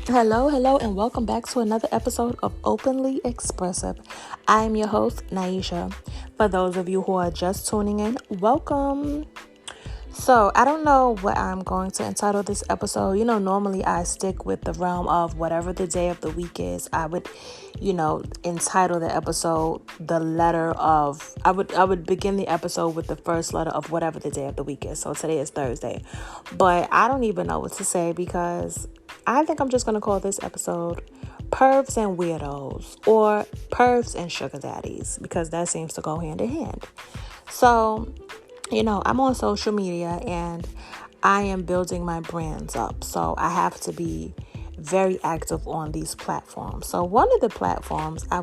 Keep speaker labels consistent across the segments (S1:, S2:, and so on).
S1: Hello, and welcome back to another episode of Openly Expressive. I am your host, Naisha. For those of you who are just tuning in, welcome. So, I don't know what I'm going to entitle this episode. Normally I stick with the realm of whatever the day of the week is. I would, entitle the episode I would begin the episode with the first letter of whatever the day of the week is. So today is Thursday. But I don't even know what to say because I think I'm just going to call this episode Pervs and Weirdos, or Pervs and Sugar Daddies, because that seems to go hand in hand. So, I'm on social media and I am building my brands up. So I have to be very active on these platforms. So one of the platforms, I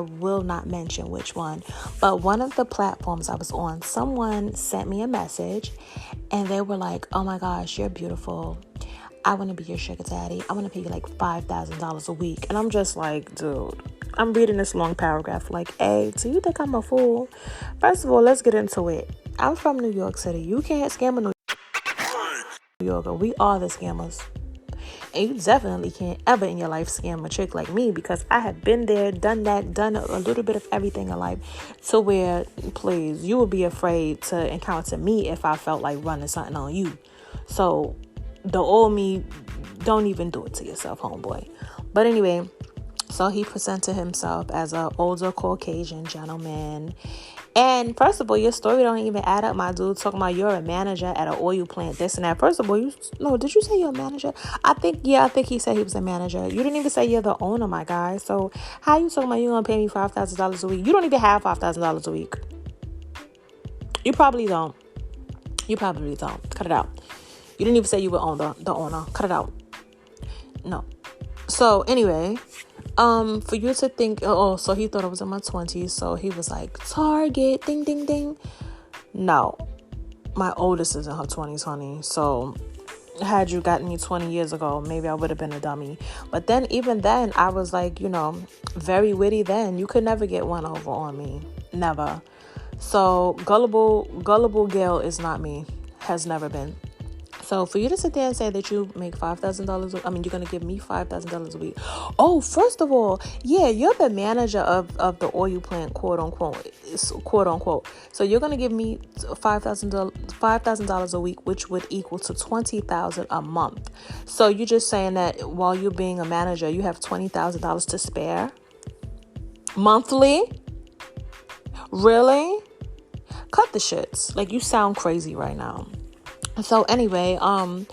S1: will not mention which one, but one of the platforms I was on, someone sent me a message and they were like, "Oh my gosh, you're beautiful. I want to be your sugar daddy. I want to pay you like $5,000 a week." And I'm just like, dude, I'm reading this long paragraph like, hey, do you think I'm a fool? First of all, let's get into it. I'm from New York City. You can't scam a New Yorker. We are the scammers. And you definitely can't ever in your life scam a chick like me, because I have been there, done that, done a little bit of everything in life, to where, please, you would be afraid to encounter me if I felt like running something on you. So the old me, don't even do it to yourself, homeboy. But anyway, so he presented himself as an older Caucasian gentleman. And first of all, your story don't even add up, my dude, talking about you're a manager at an oil plant, this and that. First of all, did you say you're a manager? I think he said he was a manager. You didn't even say you're the owner, my guy. So how you talking about you gonna pay me $5,000 a week? You don't even have $5,000 a week. You probably don't. Cut it out. You didn't even say you were the owner. Cut it out. No. So anyway, for you to think, so he thought I was in my 20s. So he was like, Target, ding, ding, ding. No, my oldest is in her 20s, honey. So had you gotten me 20 years ago, maybe I would have been a dummy. But then, even then, I was like, very witty then. You could never get one over on me. Never. So gullible Gail is not me. Has never been. So for you to sit there and say that you make $5,000, you're going to give me $5,000 a week. Oh, first of all, yeah, you're the manager of the oil plant, quote unquote. So you're going to give me $5,000 a week, which would equal to $20,000 a month. So you're just saying that while you're being a manager, you have $20,000 to spare monthly? Really? Cut the shits. Like, you sound crazy right now. So anyway, I'm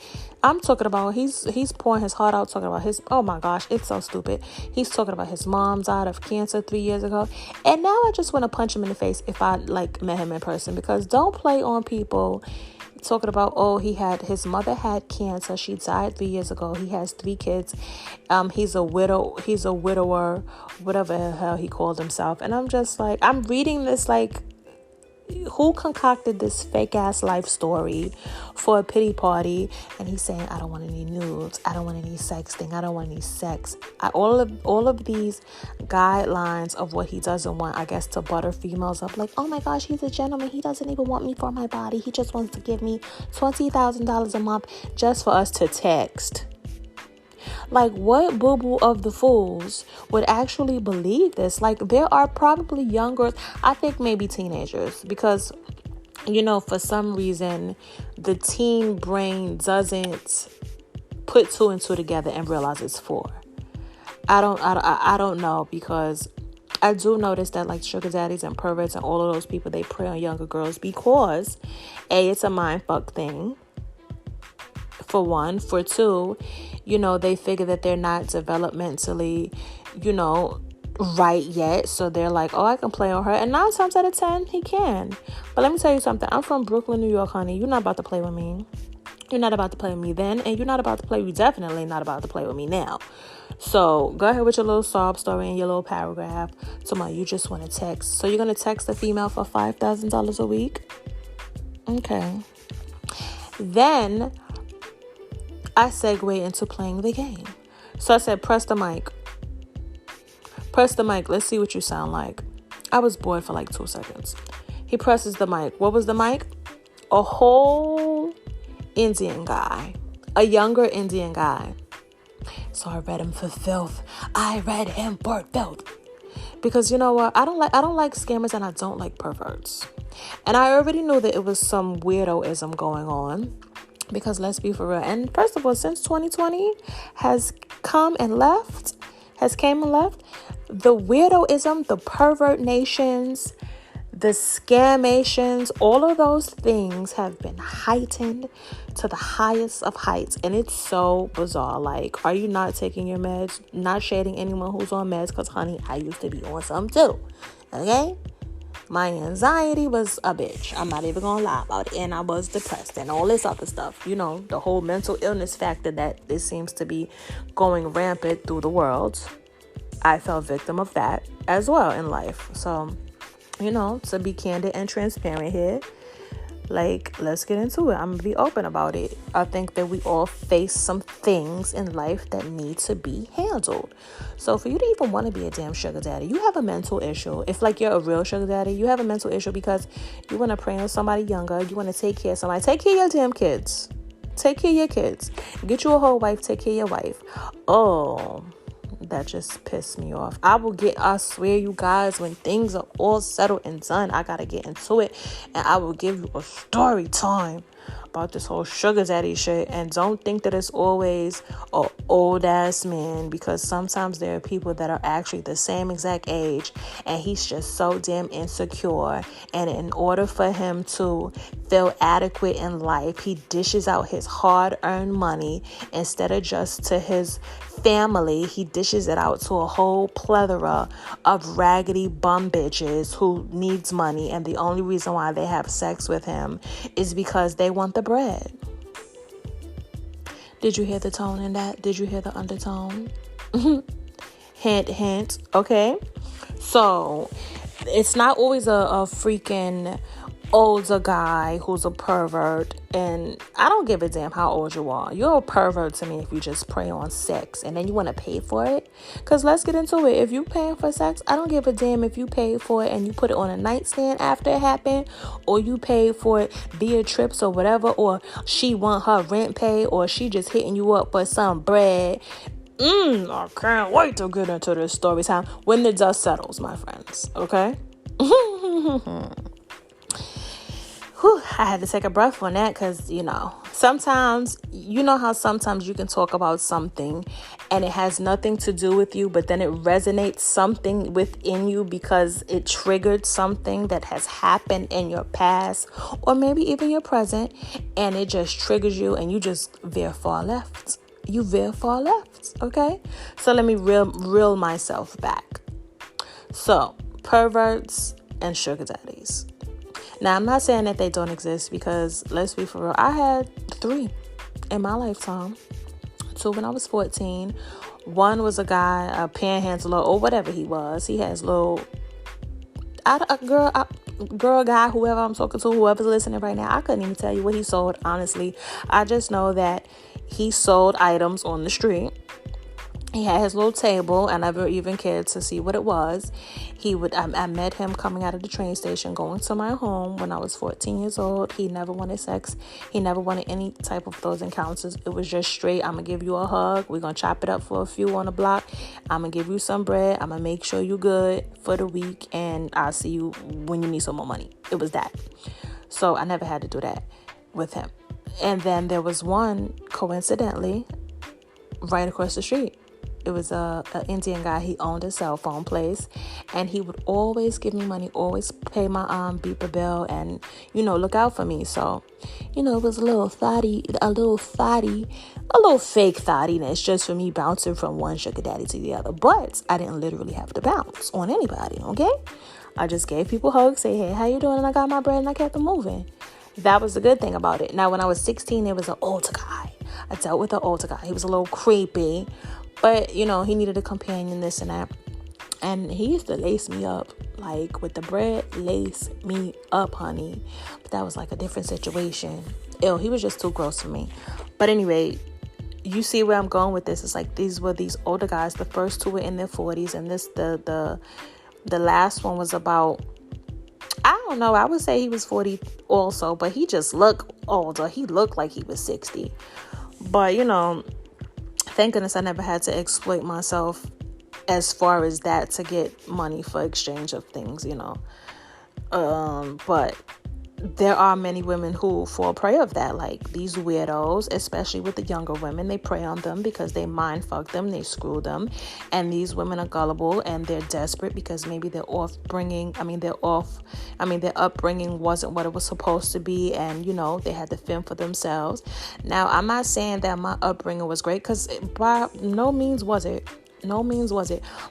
S1: talking about he's pouring his heart out, talking about his, oh my gosh, it's so stupid. He's talking about his mom died of cancer 3 years ago. And now I just want to punch him in the face if I met him in person, because don't play on people talking about, his mother had cancer. She died 3 years ago. He has 3 kids. He's a widower, whatever the hell he called himself. And I'm just like, I'm reading this like, who concocted this fake ass life story for a pity party? And he's saying, I don't want any nudes, I don't want any sexting, I don't want any sex. All of these guidelines of what he doesn't want, I guess, to butter females up. Like, oh my gosh, he's a gentleman. He doesn't even want me for my body. He just wants to give me $20,000 a month just for us to text. Like, what boo-boo of the fools would actually believe this? Like, there are probably young girls, I think maybe teenagers, because, for some reason, the teen brain doesn't put 2 and 2 together and realize it's 4. I don't know, because I do notice that, like, sugar daddies and perverts and all of those people, they prey on younger girls because, A, it's a mind fuck thing, for one. For two, they figure that they're not developmentally, right yet. So they're like, oh, I can play on her. And 9 times out of 10, he can. But let me tell you something. I'm from Brooklyn, New York, honey. You're not about to play with me. You're not about to play with me then. And you're definitely not about to play with me now. So go ahead with your little sob story and your little paragraph. Tomorrow, you just want to text. So you're going to text a female for $5,000 a week? Okay. Then I segue into playing the game. So I said, press the mic. Let's see what you sound like. I was bored for like 2 seconds. He presses the mic. What was the mic? A whole Indian guy. A younger Indian guy. So I read him for filth. I read him for filth. Because you know what? I don't like scammers, and I don't like perverts. And I already knew that it was some weirdoism going on. Because let's be for real. And first of all, since 2020 has came and left, the weirdoism, the pervert nations, the scamations, all of those things have been heightened to the highest of heights. And it's so bizarre. Like, are you not taking your meds? Not shading anyone who's on meds, because, honey, I used to be on some too. Okay? My anxiety was a bitch. I'm not even gonna lie about it. And I was depressed and all this other stuff. You know, the whole mental illness factor that it seems to be going rampant through the world. I fell victim of that as well in life. So, you know, to be candid and transparent here, like, let's get into it. I'm gonna be open about it. I think that we all face some things in life that need to be handled. So for you to even want to be a damn sugar daddy, you have a mental issue. If like you're a real sugar daddy, you have a mental issue because you want to prey on somebody younger. You want to take care of somebody. Take care of your damn kids. Take care of your kids. Get you a whole wife. Take care of your wife. Oh, that just pissed me off. I swear, you guys, when things are all settled and done, I gotta get into it, and I will give you a story time about this whole sugar daddy shit. And don't think that it's always a old ass man, because sometimes there are people that are actually the same exact age, and he's just so damn insecure, and in order for him to feel adequate in life, he dishes out his hard-earned money instead of just to his family. He dishes it out to a whole plethora of raggedy bum bitches who needs money, and the only reason why they have sex with him is because they want the bread. Did you hear the tone in that? Did you hear the undertone? Hint, hint. Okay. So it's not always a freaking older guy who's a pervert, and I don't give a damn how old you are. You're a pervert to me if you just prey on sex and then you want to pay for it. Because let's get into it. If you paying for sex, I don't give a damn if you paid for it and you put it on a nightstand after it happened, or you paid for it via trips or whatever, or she want her rent paid, or she just hitting you up for some bread. I can't wait to get into this story time when the dust settles, my friends. Okay? I had to take a breath on that, because, you know, sometimes, you know how sometimes you can talk about something and it has nothing to do with you, but then it resonates something within you because it triggered something that has happened in your past or maybe even your present, and it just triggers you and you just veer far left. You veer far left, okay? So let me reel myself back. So, perverts and sugar daddies. Now, I'm not saying that they don't exist, because let's be for real, I had 3 in my lifetime. 2 when I was 14. One was a guy, a panhandler, or whatever he was. He has little, girl, guy, whoever I'm talking to, whoever's listening right now, I couldn't even tell you what he sold, honestly. I just know that he sold items on the street. He had his little table. I never even cared to see what it was. I met him coming out of the train station, going to my home when I was 14 years old. He never wanted sex. He never wanted any type of those encounters. It was just straight, I'm going to give you a hug. We're going to chop it up for a few on the block. I'm going to give you some bread. I'm going to make sure you good for the week. And I'll see you when you need some more money. It was that. So I never had to do that with him. And then there was one, coincidentally, right across the street. It was a Indian guy. He owned a cell phone place, and he would always give me money, always pay my beeper bill, and, you know, look out for me. So, you know, it was a little fake thottiness just for me bouncing from one sugar daddy to the other. But I didn't literally have to bounce on anybody, okay? I just gave people hugs, say, hey, how you doing? And I got my bread, and I kept them moving. That was the good thing about it. Now, when I was 16, there was an older guy. I dealt with an older guy. He was a little creepy. But, you know, he needed a companion, this and that. And he used to lace me up, like, with the bread, lace me up, honey. But that was, like, a different situation. Ew, he was just too gross for me. But anyway, you see where I'm going with this. It's like these were these older guys. The first 2 were in their 40s. And the last one was about, I don't know, I would say he was 40 also. But he just looked older. He looked like he was 60. But, you know, Thank goodness I never had to exploit myself as far as that to get money for exchange of things, but there are many women who fall prey of that, like these weirdos, especially with the younger women. They prey on them because they mind fuck them, they screw them, and these women are gullible and they're desperate because maybe their upbringing wasn't what it was supposed to be, and they had to fend for themselves. Now, I'm not saying that my upbringing was great, because by no means was it.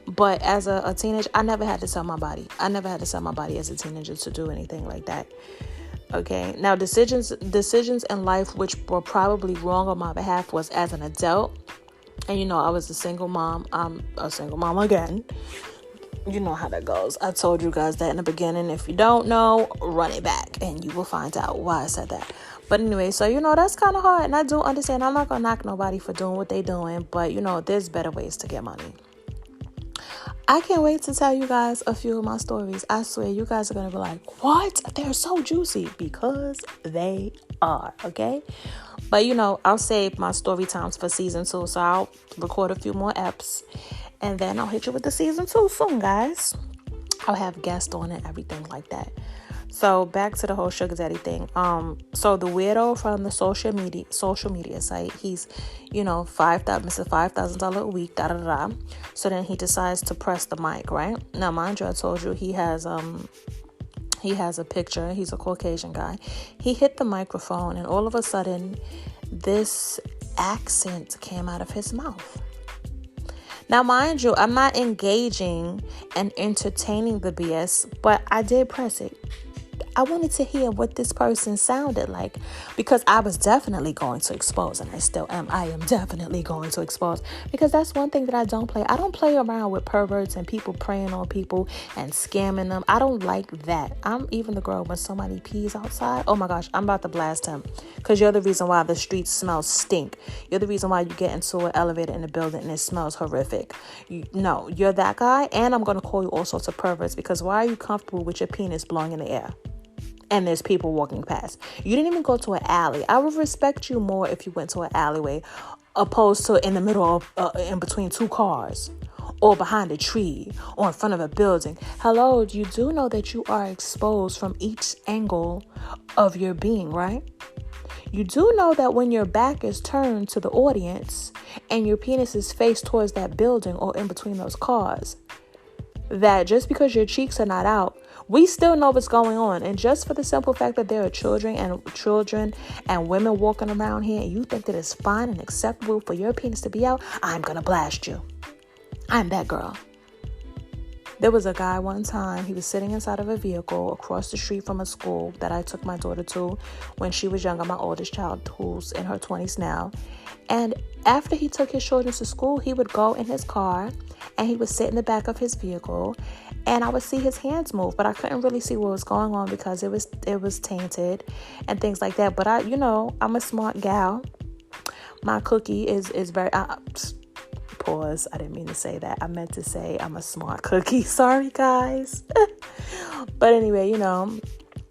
S1: But as a teenager, I never had to sell my body. I never had to sell my body as a teenager to do anything like that. Okay. Now, decisions in life which were probably wrong on my behalf was as an adult. And I was a single mom. I'm a single mom again. You know how that goes. I told you guys that in the beginning. If you don't know, run it back and you will find out why I said that. But anyway, so that's kind of hard, and I do understand. I'm not gonna knock nobody for doing what they doing, but there's better ways to get money. I can't wait to tell you guys a few of my stories. I swear, you guys are gonna be like, "What? They're so juicy," because they are. Okay, but I'll save my story times for season 2, so I'll record a few more eps, and then I'll hit you with the season 2 soon, guys. I'll have guests on it, everything like that. So back to the whole sugar daddy thing. So the weirdo from the social media site, he's, Mr. $5,000 a week, So then he decides to press the mic, right? Now, mind you, I told you he has a picture. He's a Caucasian guy. He hit the microphone, and all of a sudden, this accent came out of his mouth. Now, mind you, I'm not engaging and entertaining the BS, but I did press it. I wanted to hear what this person sounded like, because I was definitely going to expose, and I still am. I am definitely going to expose, because that's one thing that I don't play. I don't play around with perverts and people preying on people and scamming them. I don't like that. I'm even the girl when somebody pees outside. Oh my gosh, I'm about to blast him, because you're the reason why the streets smell stink. You're the reason why you get into an elevator in a building and it smells horrific. You're that guy, and I'm going to call you all sorts of perverts, because why are you comfortable with your penis blowing in the air? And there's people walking past. You didn't even go to an alley. I would respect you more if you went to an alleyway, opposed to in the middle of, in between two cars, or behind a tree, or in front of a building. Hello, you do know that you are exposed from each angle of your being, right? You do know that when your back is turned to the audience and your penis is faced towards that building or in between those cars, that just because your cheeks are not out, we still know what's going on. And just for the simple fact that there are children and women walking around here, and you think that it's fine and acceptable for your penis to be out, I'm gonna blast you. I'm that girl. There was a guy one time, he was sitting inside of a vehicle across the street from a school that I took my daughter to when she was younger, my oldest child, who's in her 20s now. And after he took his children to school, he would go in his car and he would sit in the back of his vehicle, and I would see his hands move, but I couldn't really see what was going on because it was tainted and things like that. But I'm a smart gal. My cookie is very... Pause. I didn't mean to say that. I meant to say I'm a smart cookie. Sorry, guys. But anyway,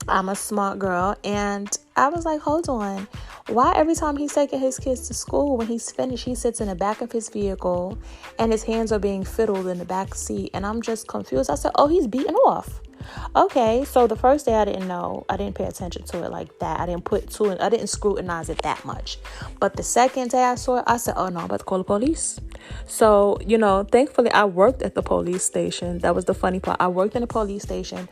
S1: I'm a smart girl. And I was like, hold on. Why every time he's taking his kids to school, when he's finished, he sits in the back of his vehicle and his hands are being fiddled in the back seat? And I'm just confused. I said, oh, he's beating off. Okay, so the first day I didn't know. I didn't pay attention to it like that. I didn't scrutinize it that much. But the second day I saw it, I said, oh no, I'm about to call the police. So, thankfully I worked at the police station. That was the funny part. I worked in a police station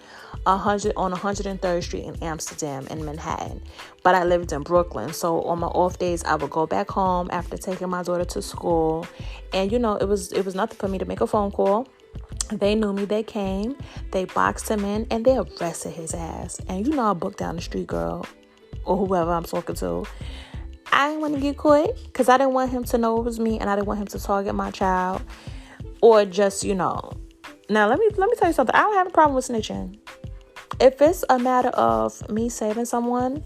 S1: on 103rd Street in Amsterdam, in Manhattan. But I lived in Brooklyn. So on my off days, I would go back home after taking my daughter to school. And, it was nothing for me to make a phone call. They knew me. They came, they boxed him in, and they arrested his ass. And I booked down the street girl or whoever I'm talking to. I didn't want to get caught because I didn't want him to know it was me, and I didn't want him to target my child or just, Now, let me tell you something. I don't have a problem with snitching. If it's a matter of me saving someone,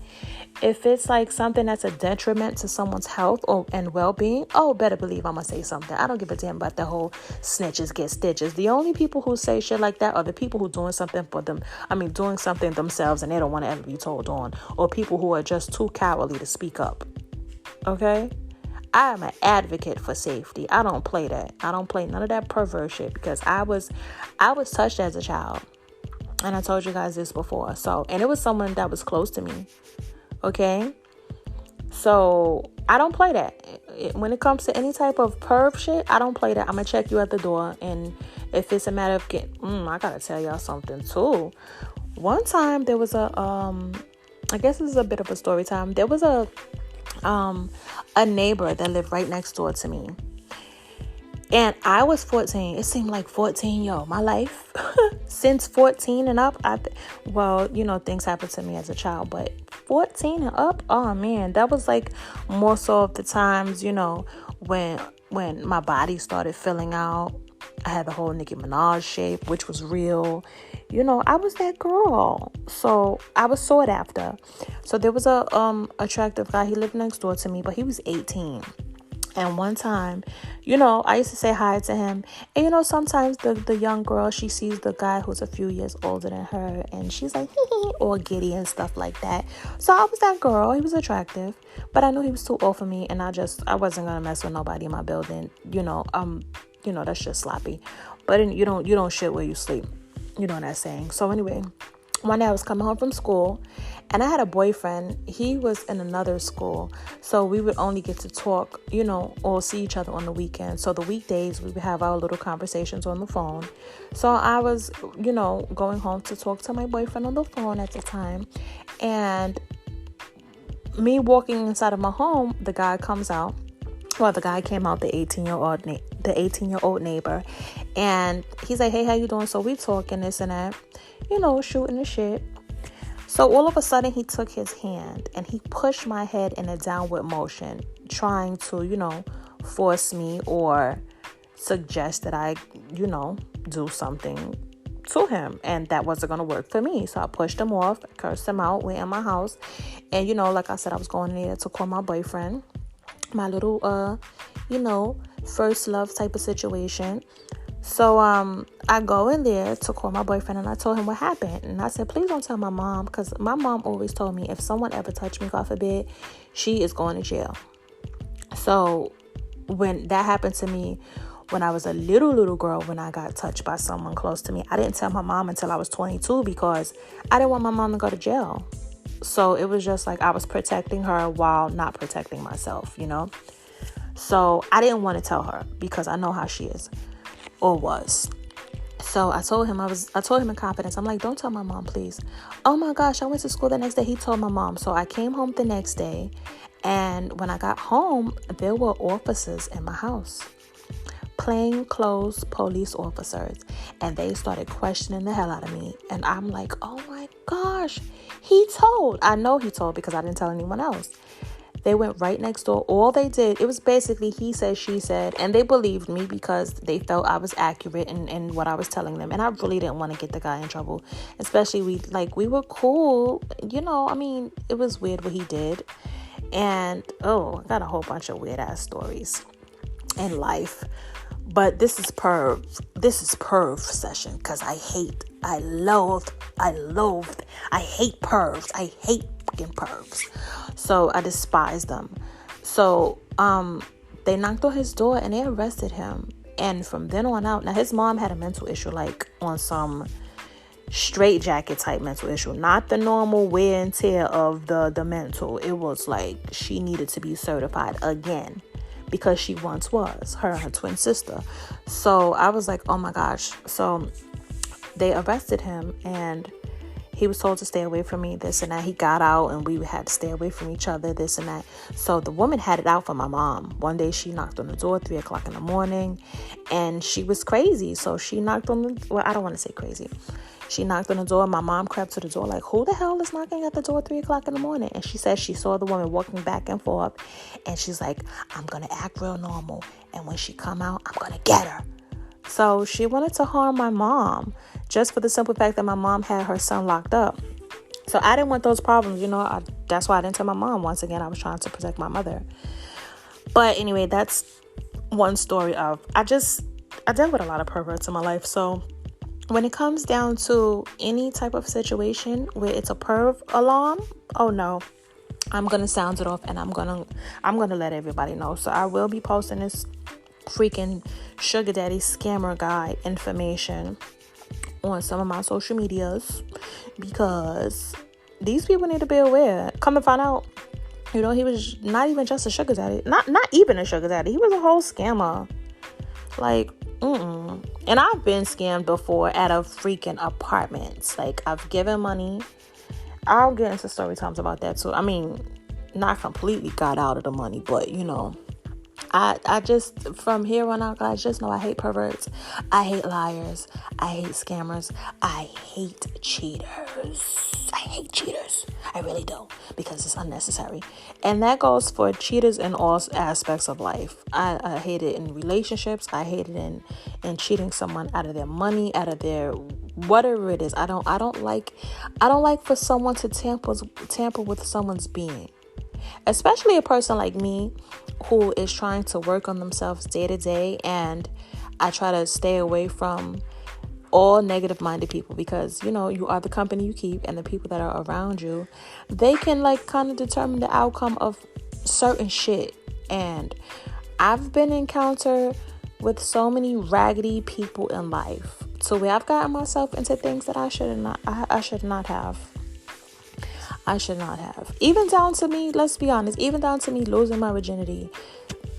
S1: if it's like something that's a detriment to someone's health and well-being, better believe I'm going to say something. I don't give a damn about the whole snitches get stitches. The only people who say shit like that are the people who doing something for them. Doing something themselves and they don't want to ever be told on. Or people who are just too cowardly to speak up. Okay? I am an advocate for safety. I don't play that. I don't play none of that pervert shit because I was touched as a child. And I told you guys this before. So, and it was someone that was close to me. Okay? So, I don't play that. When it comes to any type of perv shit, I don't play that. I'm going to check you at the door. And if it's a matter of I got to tell y'all something too. One time there was I guess this is a bit of a story time. There was a neighbor that lived right next door to me. And I was 14. It seemed like 14, my life. Since 14 and up, things happened to me as a child. But 14 and up, oh man, that was like more so of the times, when my body started filling out. I had the whole Nicki Minaj shape, which was real. I was that girl. So I was sought after. So there was a attractive guy. He lived next door to me, but he was 18. And one time, I used to say hi to him. And, sometimes the young girl, she sees the guy who's a few years older than her. And she's like, or giddy and stuff like that. So I was that girl. He was attractive. But I knew he was too old for me. And I wasn't going to mess with nobody in my building. That's just sloppy. But you don't shit where you sleep. You know what I'm saying? So anyway, one day I was coming home from school. And I had a boyfriend. He was in another school. So we would only get to talk, or see each other on the weekends. So the weekdays, we would have our little conversations on the phone. So I was, going home to talk to my boyfriend on the phone at the time. And me walking inside of my home, the guy comes out. Well, the guy came out, the 18-year-old neighbor. And he's like, hey, how you doing? So we talking this and that, shooting the shit. So all of a sudden, he took his hand and he pushed my head in a downward motion, trying to, force me or suggest that I, do something to him. And that wasn't going to work for me. So I pushed him off, cursed him out, went in my house. And, like I said, I was going in there to call my boyfriend, my little, first love type of situation. So I go in there to call my boyfriend and I told him what happened. And I said, please don't tell my mom, because my mom always told me if someone ever touched me, God forbid, she is going to jail. So when that happened to me, when I was a little girl, when I got touched by someone close to me, I didn't tell my mom until I was 22 because I didn't want my mom to go to jail. So it was just like I was protecting her while not protecting myself, So I didn't want to tell her because I know how she is. Or was. So I told him in confidence. I'm like, don't tell my mom, please. Oh my gosh, I went to school the next day. He told my mom. So I came home the next day. And when I got home, there were officers in my house. Plainclothes police officers. And they started questioning the hell out of me. And I'm like, oh my gosh, he told. I know he told because I didn't tell anyone else. They went right next door. All they did, it was basically he said, she said, and they believed me because they felt I was accurate in what I was telling them. And I really didn't want to get the guy in trouble, especially we were cool. It was weird what he did. And, I got a whole bunch of weird ass stories in life. But this is perv session because I hate pervs. I hate fucking pervs. So I despise them. So they knocked on his door and they arrested him. And from then on out, now his mom had a mental issue, like on some straight jacket type mental issue, not the normal wear and tear of the mental. It was like she needed to be certified again because she once was, her and her twin sister. So I was like, oh my gosh. So they arrested him and he was told to stay away from me, this and that. He got out and we had to stay away from each other, this and that. So the woman had it out for my mom. One day she knocked on the door, 3:00 in the morning, and she was crazy. So she knocked on I don't want to say crazy. She knocked on the door. My mom crept to the door like, who the hell is knocking at the door 3:00 in the morning? And she said she saw the woman walking back and forth. And she's like, I'm going to act real normal. And when she come out, I'm going to get her. So she wanted to harm my mom just for the simple fact that my mom had her son locked up. So I didn't want those problems, that's why I didn't tell my mom. Once again, I was trying to protect my mother. But anyway, that's one story of, I dealt with a lot of perverts in my life. So when it comes down to any type of situation where it's a perv alarm, oh no, I'm gonna sound it off, and I'm gonna let everybody know. So I will be posting this freaking sugar daddy scammer guy information on some of my social medias, because these people need to be aware. Come and find out, he was not even just a sugar daddy. Not even a sugar daddy. He was a whole scammer. Like, And I've been scammed before at a freaking apartment. Like, I've given money. I'll get into story times about that too. I mean, not completely got out of the money, but I just, from here on out, guys, just know I hate perverts. I hate liars. I hate scammers. I hate cheaters. I really do, because it's unnecessary. And that goes for cheaters in all aspects of life. I hate it in relationships. I hate it in cheating someone out of their money, out of their whatever it is. I don't like for someone to tamper with someone's being. Especially a person like me who is trying to work on themselves day to day, and I try to stay away from all negative minded people, because you are the company you keep, and the people that are around you, they can kind of determine the outcome of certain shit. And I've been encountered with so many raggedy people in life, so where I've gotten myself into things that I should not have. Even down to me, let's be honest, even down to me losing my virginity.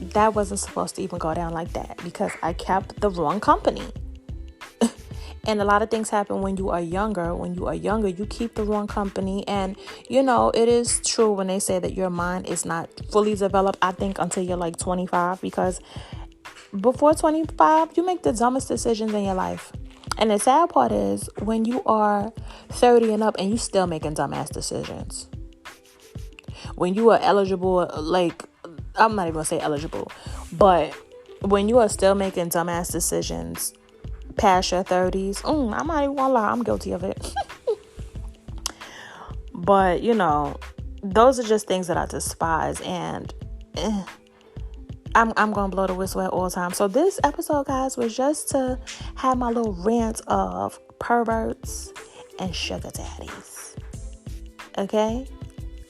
S1: That wasn't supposed to even go down like that, because I kept the wrong company. And a lot of things happen when you are younger. When you are younger, you keep the wrong company. And, it is true when they say that your mind is not fully developed, I think, until you're 25. Because before 25, you make the dumbest decisions in your life. And the sad part is when you are 30 and up and you still making dumbass decisions. When you are eligible, I'm not even going to say eligible, but when you are still making dumbass decisions past your 30s, I'm not even going to lie, I'm guilty of it. But, those are just things that I despise, and I'm going to blow the whistle at all times. So this episode, guys, was just to have my little rant of perverts and sugar daddies. Okay?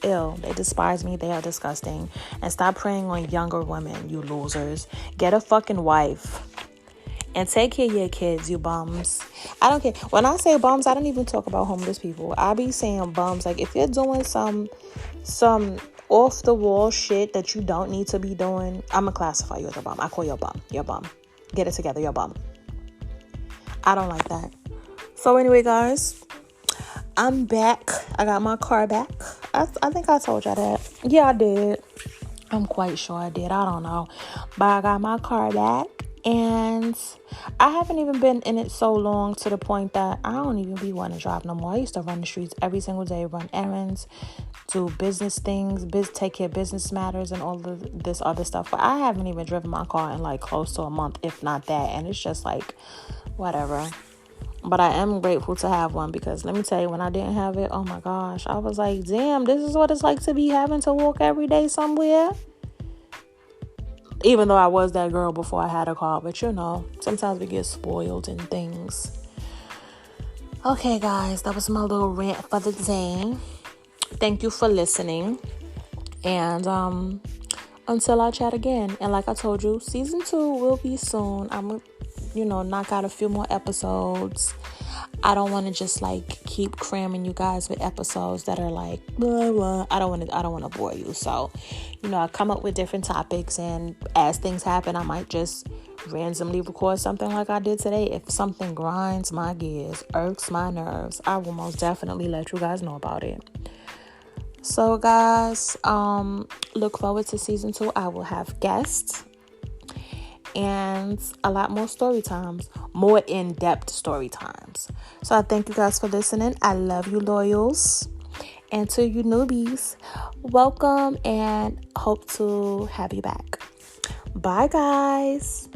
S1: Ew, they despise me. They are disgusting. And stop preying on younger women, you losers. Get a fucking wife. And take care of your kids, you bums. I don't care. When I say bums, I don't even talk about homeless people. I be saying bums. Like, if you're doing some off the wall shit that you don't need to be doing, I'm gonna classify you as a bum. I call you a bum. You're a bum. Get it together. You're a bum. I don't like that. So anyway, guys, I'm back. I got my car back. I think I told y'all that. Yeah, I did. I'm quite sure I did. I don't know. But I got my car back. And I haven't even been in it so long to the point that I don't even be wanting to drive no more. I used to run the streets every single day, run errands, do business things, take care of business matters and all of this other stuff. But I haven't even driven my car in close to a month, if not that. And it's just whatever. But I am grateful to have one, because let me tell you, when I didn't have it, oh my gosh, I was like, damn, this is what it's like to be having to walk every day somewhere. Even though I was that girl before I had a car. But sometimes we get spoiled in things. Okay, guys, that was my little rant for the day. Thank you for listening. And until I chat again. And like I told you, season 2 will be soon. I'm going to, knock out a few more episodes. I don't want to just keep cramming you guys with episodes that are blah, blah. I don't want to bore you. So, I come up with different topics, and as things happen, I might just randomly record something like I did today. If something grinds my gears, irks my nerves, I will most definitely let you guys know about it. So, guys, look forward to season 2. I will have guests and a lot more story times, more in-depth story times. So I thank you guys for listening. I love you, loyals. And to you newbies, welcome, and hope to have you back. Bye, guys.